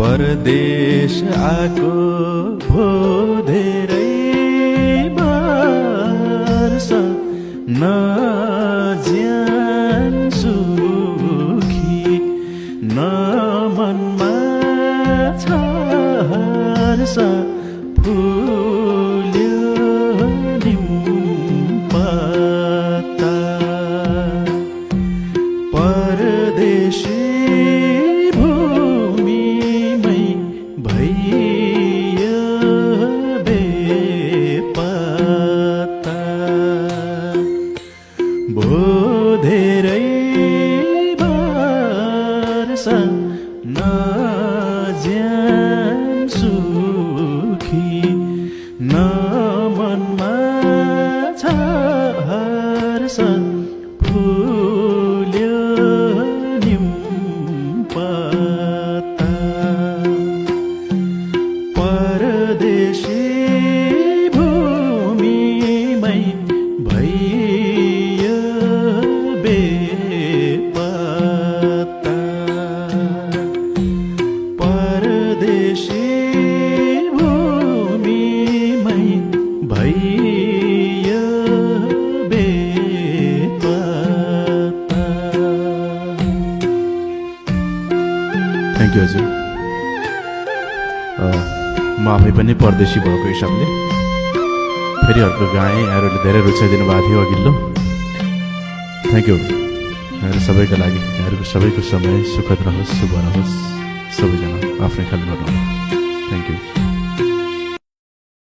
परदेश आको भो धेरै वर्ष नज्यान सुखी न मनमा छ हर्ष फुल्यो निम्पता परदेशी भूमिमै भइयो बेपत्ता भो धेरै वर्ष नज्यान सुखी न मनमा छ हर्ष फुल्यो निम्पता परदेशी भूमिमै भइयो बेपत्ता परदेशी भूमिमै भइयो बेपत्ता। थ्याङ्क यू हजुर। म आफै पनि परदेशी भएको हिसाबले फेरि अर्को गाएँ, यहाँहरूले धेरै रुचाइदिनु भएको थियो अघिल्लो। थ्याङ्क यू यहाँहरू सबैको लागि। यहाँहरूको सबैको समय सुखद रहोस्, शुभ रहोस्। सबैजना आफ्नै ख्याल गर्नु। Thank you.